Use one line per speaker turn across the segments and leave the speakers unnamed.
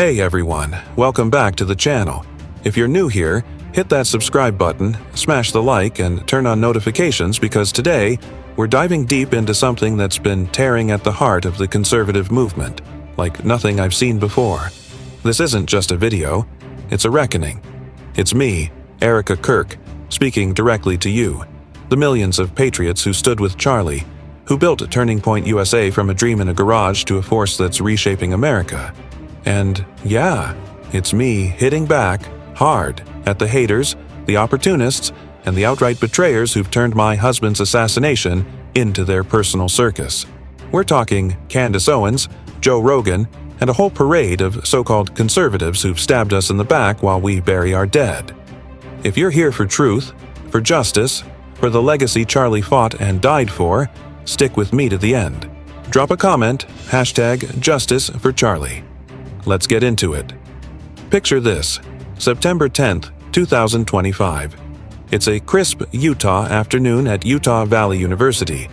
Hey everyone, welcome back to the channel. If you're new here, hit that subscribe button, smash the like, and turn on notifications because today, we're diving deep into something that's been tearing at the heart of the conservative movement, like nothing I've seen before. This isn't just a video, it's a reckoning. It's me, Erika Kirk, speaking directly to you, the millions of patriots who stood with Charlie, who built Turning Point USA from a dream in a garage to a force that's reshaping America. And yeah, it's me hitting back, hard, at the haters, the opportunists, and the outright betrayers who've turned my husband's assassination into their personal circus. We're talking Candace Owens, Joe Rogan, and a whole parade of so-called conservatives who've stabbed us in the back while we bury our dead. If you're here for truth, for justice, for the legacy Charlie fought and died for, stick with me to the end. Drop a comment, #JusticeForCharlie. Let's get into it. Picture this, September 10th, 2025. It's a crisp Utah afternoon at Utah Valley University.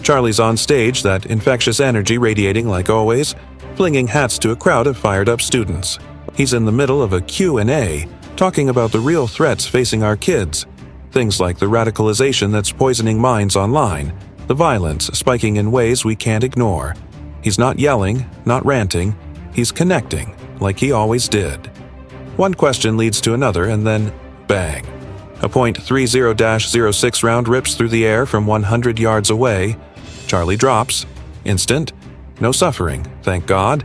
Charlie's on stage, that infectious energy radiating like always, flinging hats to a crowd of fired-up students. He's in the middle of a Q&A, talking about the real threats facing our kids. Things like the radicalization that's poisoning minds online, the violence spiking in ways we can't ignore. He's not yelling, not ranting, he's connecting, like he always did. One question leads to another, and then, bang. A .30-06 round rips through the air from 100 yards away. Charlie drops. Instant. No suffering, thank God.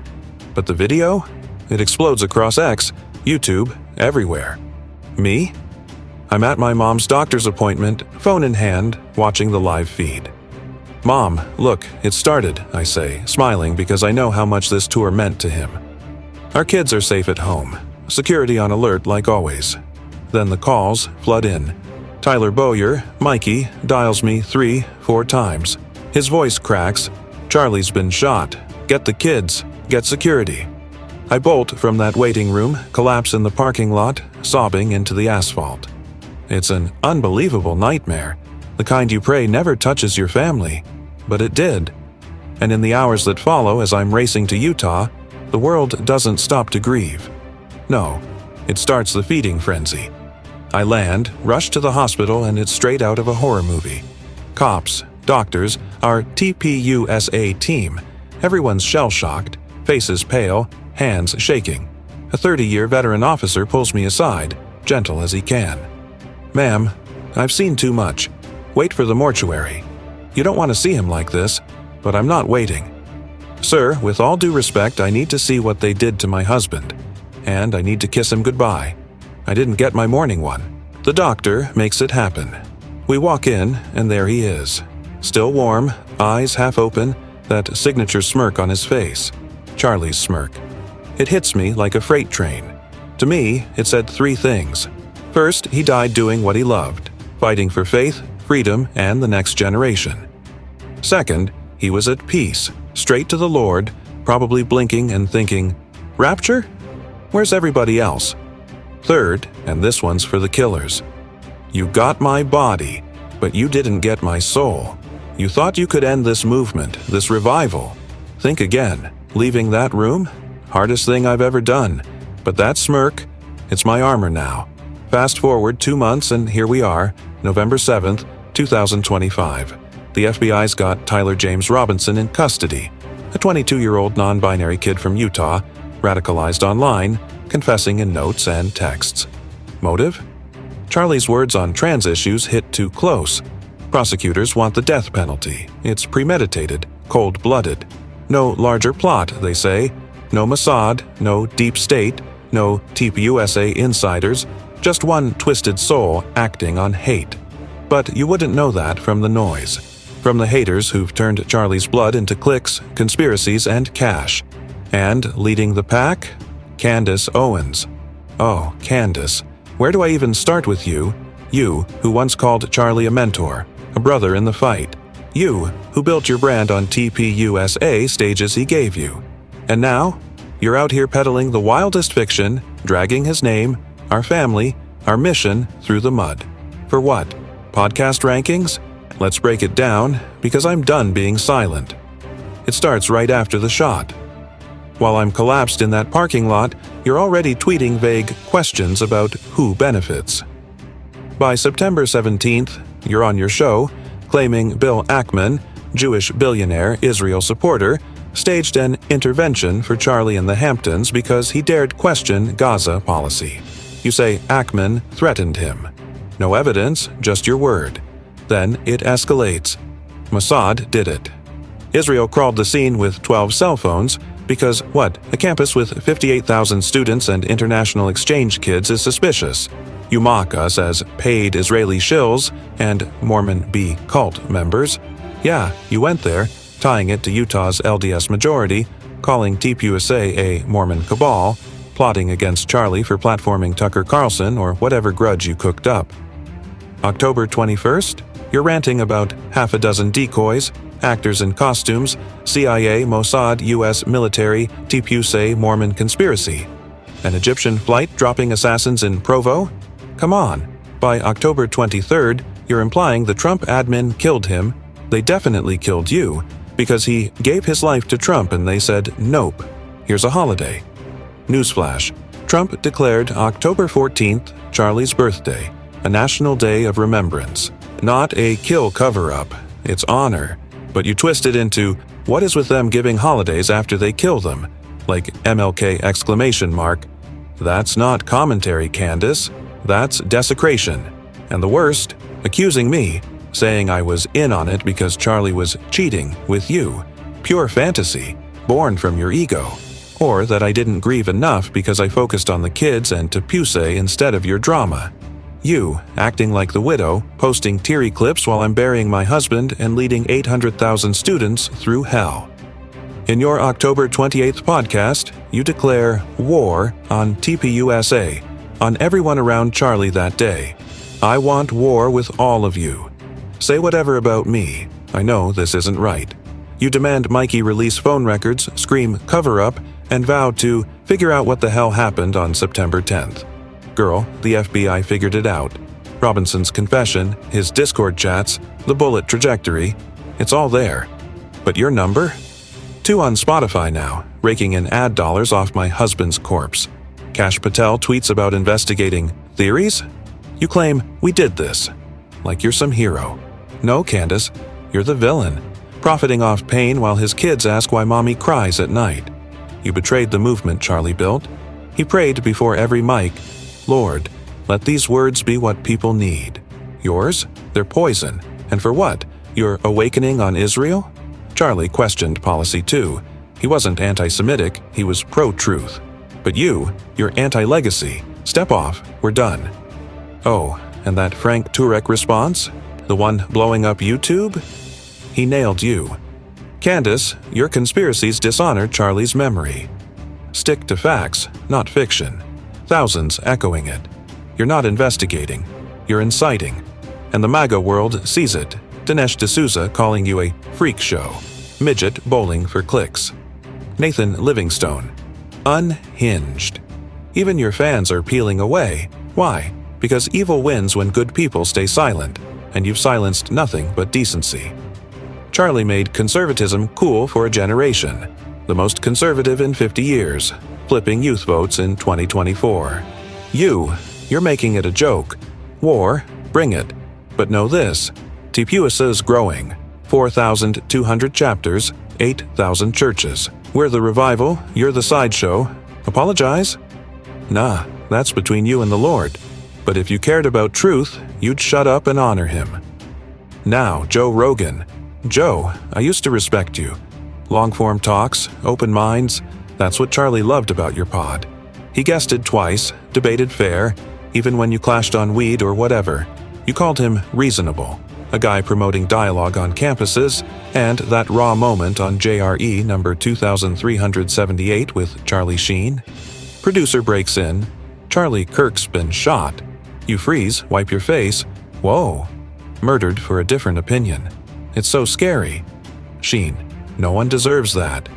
But the video? It explodes across X, YouTube, everywhere. Me? I'm at my mom's doctor's appointment, phone in hand, watching the live feed. Mom, look, it started, I say, smiling because I know how much this tour meant to him. Our kids are safe at home. Security on alert like always. Then the calls flood in. Tyler Bowyer, Mikey, dials me 3-4 times. His voice cracks. Charlie's been shot. Get the kids. Get security. I bolt from that waiting room, collapse in the parking lot, sobbing into the asphalt. It's an unbelievable nightmare. The kind you pray never touches your family. But it did. And in the hours that follow as I'm racing to Utah, the world doesn't stop to grieve. No, it starts the feeding frenzy. I land, rush to the hospital, and it's straight out of a horror movie. Cops, doctors, our TPUSA team. Everyone's shell-shocked, faces pale, hands shaking. A 30-year veteran officer pulls me aside, gentle as he can. Ma'am, I've seen too much. Wait for the mortuary. You don't want to see him like this, but I'm not waiting. Sir, with all due respect, I need to see what they did to my husband. And I need to kiss him goodbye. I didn't get my morning one. The doctor makes it happen. We walk in, and there he is. Still warm, eyes half open, that signature smirk on his face. Charlie's smirk. It hits me like a freight train. To me, it said 3 things. First, he died doing what he loved, fighting for faith, freedom, and the next generation. Second, he was at peace, straight to the Lord, probably blinking and thinking, rapture? Where's everybody else? Third, and this one's for the killers. You got my body, but you didn't get my soul. You thought you could end this movement, this revival. Think again. Leaving that room? Hardest thing I've ever done. But that smirk, it's my armor now. Fast forward 2 months and here we are, November 7th, 2025. The FBI's got Tyler James Robinson in custody, a 22-year-old non-binary kid from Utah, radicalized online, confessing in notes and texts. Motive? Charlie's words on trans issues hit too close. Prosecutors want the death penalty. It's premeditated, cold-blooded. No larger plot, they say. No Mossad, no deep state, no TPUSA insiders, just one twisted soul acting on hate. But you wouldn't know that from the noise. From the haters who've turned Charlie's blood into clicks, conspiracies, and cash. And leading the pack? Candace Owens. Oh, Candace. Where do I even start with you? You, who once called Charlie a mentor, a brother in the fight. You, who built your brand on TPUSA stages he gave you. And now, you're out here peddling the wildest fiction, dragging his name, our family, our mission through the mud. For what? Podcast rankings? Let's break it down, because I'm done being silent. It starts right after the shot. While I'm collapsed in that parking lot, you're already tweeting vague questions about who benefits. By September 17th, you're on your show, claiming Bill Ackman, Jewish billionaire, Israel supporter, staged an intervention for Charlie in the Hamptons because he dared question Gaza policy. You say Ackman threatened him. No evidence, just your word. Then it escalates. Mossad did it. Israel crawled the scene with 12 cell phones because, what, a campus with 58,000 students and international exchange kids is suspicious. You mock us as paid Israeli shills and Mormon B cult members. Yeah, you went there, tying it to Utah's LDS majority, calling TPUSA a Mormon cabal, plotting against Charlie for platforming Tucker Carlson or whatever grudge you cooked up. October 21st, you're ranting about half a dozen decoys, actors in costumes, CIA, Mossad, U.S. military, TPUSA Mormon conspiracy. An Egyptian flight dropping assassins in Provo? Come on. By October 23rd, you're implying the Trump admin killed him. They definitely killed you, because he gave his life to Trump and they said, nope, here's a holiday. Newsflash, Trump declared October 14th Charlie's birthday, a national day of remembrance. Not a kill cover-up, it's honor. But you twist it into, what is with them giving holidays after they kill them? Like MLK exclamation mark. That's not commentary, Candace. That's desecration. And the worst, accusing me, saying I was in on it because Charlie was cheating with you. Pure fantasy, born from your ego. Or that I didn't grieve enough because I focused on the kids and TPUSA instead of your drama. You, acting like the widow, posting teary clips while I'm burying my husband and leading 800,000 students through hell. In your October 28th podcast, you declare war on TPUSA, on everyone around Charlie that day. I want war with all of you. Say whatever about me. I know this isn't right. You demand Mikey release phone records, scream cover-up, and vow to figure out what the hell happened on September 10th. Girl, the FBI figured it out. Robinson's confession, his Discord chats, the bullet trajectory, it's all there. But your number? 2 on Spotify now, raking in ad dollars off my husband's corpse. Kash Patel tweets about investigating theories? You claim, we did this. Like you're some hero. No, Candace, you're the villain, profiting off pain while his kids ask why mommy cries at night. You betrayed the movement Charlie built. He prayed before every mic, Lord, let these words be what people need. Yours? They're poison. And for what? Your awakening on Israel? Charlie questioned policy too. He wasn't anti-Semitic, he was pro-truth. But you're anti-legacy. Step off, we're done. Oh, and that Frank Turek response? The one blowing up YouTube? He nailed you. Candace, your conspiracies dishonor Charlie's memory. Stick to facts, not fiction. Thousands echoing it. You're not investigating, you're inciting. And the MAGA world sees it. Dinesh D'Souza calling you a freak show. Midget bowling for clicks. Nathan Livingstone. Unhinged. Even your fans are peeling away. Why? Because evil wins when good people stay silent, and you've silenced nothing but decency. Charlie made conservatism cool for a generation. The most conservative in 50 years. Flipping youth votes in 2024. You're making it a joke. War, bring it. But know this, TPUSA is growing. 4,200 chapters, 8,000 churches. We're the revival, you're the sideshow. Apologize? Nah, that's between you and the Lord. But if you cared about truth, you'd shut up and honor him. Now, Joe Rogan. Joe, I used to respect you. Long-form talks, open minds, that's what Charlie loved about your pod. He guested twice, debated fair, even when you clashed on weed or whatever. You called him reasonable, a guy promoting dialogue on campuses, and that raw moment on JRE number 2378 with Charlie Sheen. Producer breaks in. Charlie Kirk's been shot. You freeze, wipe your face. Whoa. Murdered for a different opinion. It's so scary. Sheen, no one deserves that.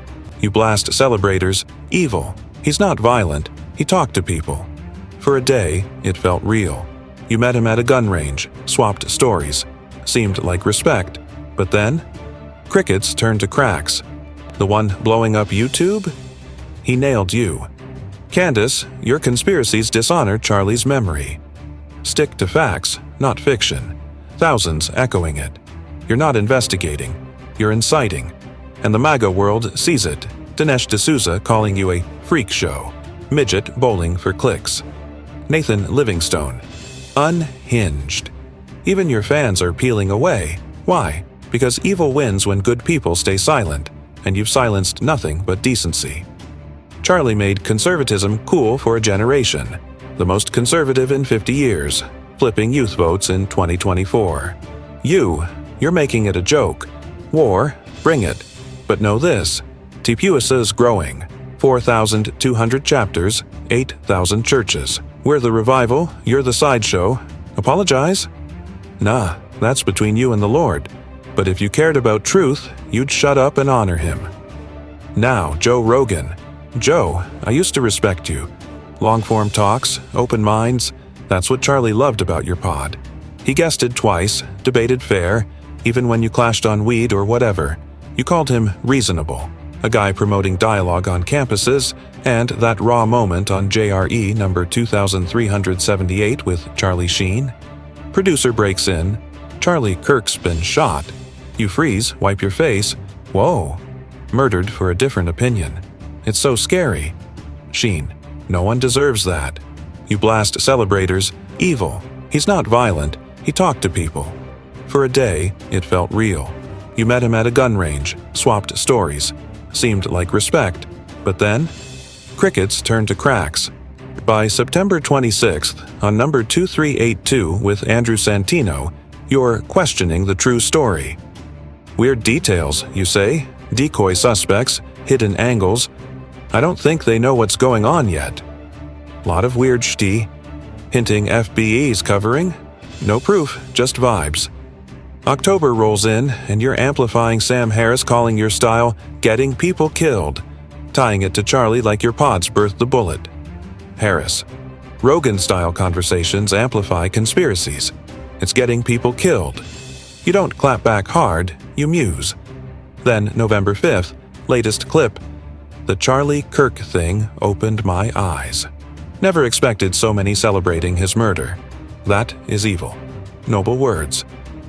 You blast celebrators, evil. He's not violent, he talked to people. For a day, it felt real. You met him at a gun range, swapped stories. Seemed like respect. But then, crickets turned to cracks. The one blowing up YouTube? he nailed you. Candace, your conspiracies dishonor Charlie's memory. Stick to facts, not fiction. Thousands echoing it. You're not investigating. You're inciting. And the MAGA world sees it. Dinesh D'Souza calling you a freak show. Midget bowling for clicks. Nathan Livingstone. Unhinged. Even your fans are peeling away. Why? Because evil wins when good people stay silent, and you've silenced nothing but decency. Charlie made conservatism cool for a generation. The most conservative in 50 years, flipping youth votes in 2024. You're making it a joke. War, bring it. But know this, Tipuasa's growing. 4,200 chapters, 8,000 churches. We're the revival, you're the sideshow. Apologize? Nah, that's between you and the Lord. But if you cared about truth, you'd shut up and honor him. Now, Joe Rogan. Joe, I used to respect you. Long-form talks, open minds, that's what Charlie loved about your pod. He guested twice, debated fair, even when you clashed on weed or whatever. You called him reasonable, a guy promoting dialogue on campuses, and that raw moment on JRE number 2378 with Charlie Sheen. Producer breaks in. Charlie Kirk's been shot. You freeze, wipe your face. Whoa. Murdered for a different opinion. It's so scary. Sheen. No one deserves that. You blast celebrators. Evil. He's not violent. He talked to people. For a day, it felt real. You met him at a gun range, swapped stories. Seemed like respect. But then, crickets turned to cracks. By September 26th, on number 2382 with Andrew Santino, you're questioning the true story. Weird details, you say, decoy suspects, hidden angles. I don't think they know what's going on yet. Lot of weird shti. Hinting FBE's covering. No proof, just vibes. October rolls in, and you're amplifying Sam Harris calling your style getting people killed, tying it to Charlie like your pods birthed the bullet. Harris. Rogan-style conversations amplify conspiracies. It's getting people killed. You don't clap back hard, you muse. Then, November 5th, latest clip. The Charlie Kirk thing opened my eyes. Never expected so many celebrating his murder. That is evil. Noble words.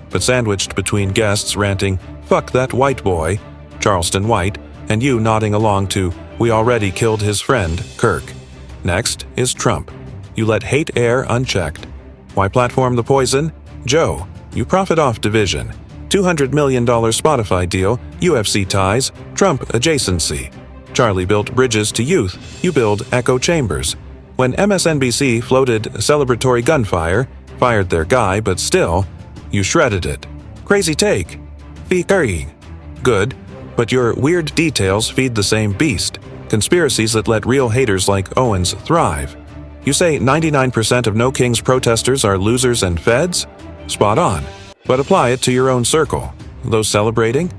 But sandwiched between guests ranting, "Fuck that white boy," Charleston White, and you nodding along to, "We already killed his friend, Kirk." Next is Trump. You let hate air unchecked. Why platform the poison? Joe, you profit off division. $200 million Spotify deal, UFC ties, Trump adjacency. Charlie built bridges to youth, you build echo chambers. When MSNBC floated celebratory gunfire, fired their guy, but still, you shredded it. Crazy take. Fee-currying. Good, but your weird details feed the same beast. Conspiracies that let real haters like Owens thrive. You say 99% of No Kings protesters are losers and feds? Spot on. But apply it to your own circle. Those celebrating?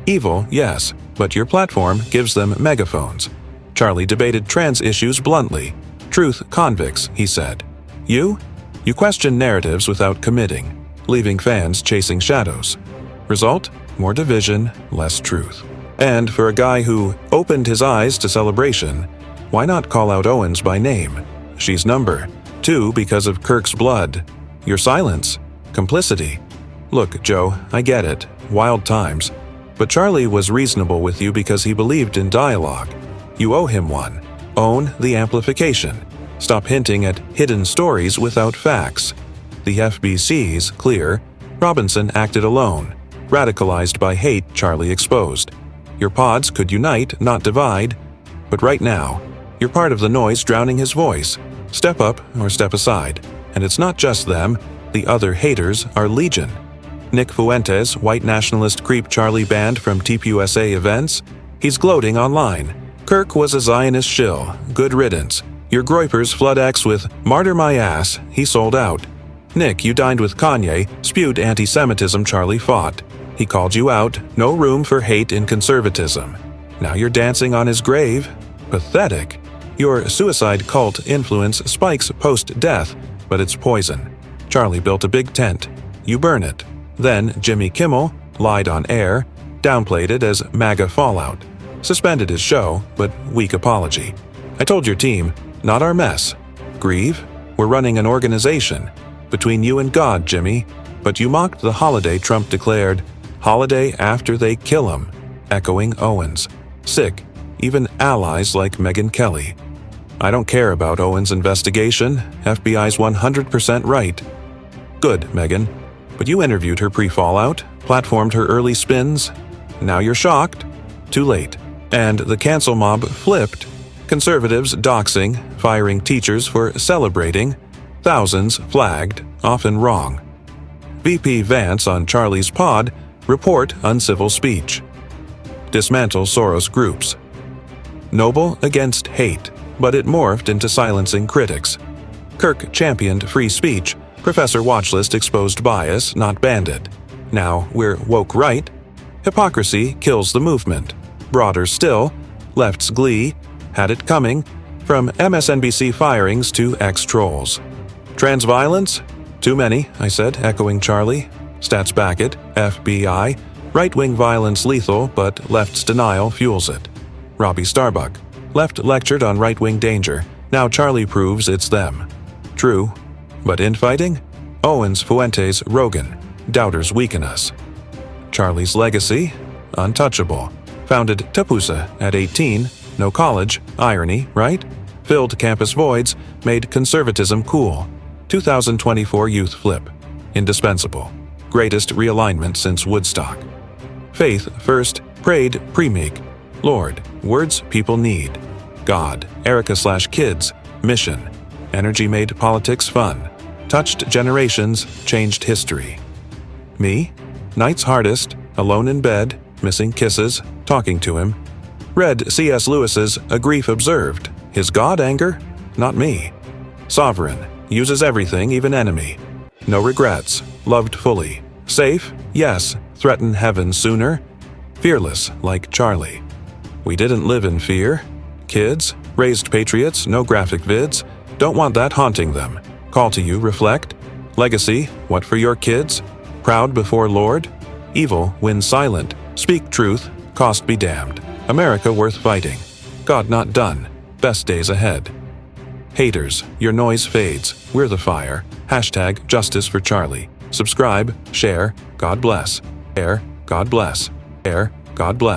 Evil, yes, but your platform gives them megaphones. Charlie debated trans issues bluntly. Truth convicts, he said. You question narratives without committing, leaving fans chasing shadows. Result? More division, less truth. And for a guy who opened his eyes to celebration, why not call out Owens by name? She's number 2 because of Kirk's blood. Your silence. Complicity. Look, Joe, I get it. Wild times. But Charlie was reasonable with you because he believed in dialogue. You owe him one. Own the amplification. Stop hinting at hidden stories without facts. The FBC's clear. Robinson acted alone. Radicalized by hate Charlie exposed. Your pods could unite, not divide. But right now, you're part of the noise drowning his voice. Step up or step aside. And it's not just them. The other haters are legion. Nick Fuentes, white nationalist creep Charlie banned from TPUSA events. He's gloating online. Kirk was a Zionist shill. Good riddance. Your Groypers flood X with "Martyr my ass," he sold out. Nick, you dined with Kanye, spewed anti-Semitism Charlie fought. He called you out, no room for hate in conservatism. Now you're dancing on his grave. Pathetic. Your suicide cult influence spikes post-death, but it's poison. Charlie built a big tent. You burn it. Then Jimmy Kimmel lied on air, downplayed it as MAGA fallout. Suspended his show, but weak apology. I told your team, not our mess. Grieve? We're running an organization. Between you and God, Jimmy. But you mocked the holiday Trump declared, holiday after they kill him, echoing Owens. Sick, even allies like Megyn Kelly. I don't care about Owens' investigation. FBI's 100% right. Good, Megyn. But you interviewed her pre-fallout, platformed her early spins. Now you're shocked? Too late. And the cancel mob flipped. Conservatives doxing, firing teachers for celebrating. Thousands flagged, often wrong. VP Vance on Charlie's pod report uncivil speech. Dismantle Soros groups. Noble against hate, but it morphed into silencing critics. Kirk championed free speech. Professor Watchlist exposed bias, not banned it. Now we're woke right. Hypocrisy kills the movement. Broader still, left's glee had it coming, from MSNBC firings to ex-trolls. Trans violence? Too many, I said, echoing Charlie. Stats back it, FBI. Right-wing violence lethal, but left's denial fuels it. Robbie Starbuck. Left lectured on right-wing danger. Now Charlie proves it's them. True. But infighting? Owens, Fuentes, Rogan. Doubters weaken us. Charlie's legacy? Untouchable. Founded Tapusa at 18. No college. Irony, right? Filled campus voids. Made conservatism cool. 2024 Youth Flip. Indispensable. Greatest realignment since Woodstock. Faith first, prayed pre-meek. Lord, words people need. God, Erika/kids, mission. Energy made politics fun. Touched generations, changed history. Me? Night's hardest, alone in bed, missing kisses, talking to him. Read C.S. Lewis's A Grief Observed. His God anger? Not me. Sovereign. Uses everything, even enemy. No regrets. Loved fully. Safe? Yes. Threaten heaven sooner. Fearless, like Charlie. We didn't live in fear. Kids? Raised patriots, no graphic vids. Don't want that haunting them. Call to you, reflect. Legacy, what for your kids? Proud before Lord? Evil, win silent. Speak truth, cost be damned. America worth fighting. God not done. Best days ahead. Haters, your noise fades. We're the fire. Hashtag Justice for Charlie. Subscribe, share, God bless. Air, God bless. Air, God bless.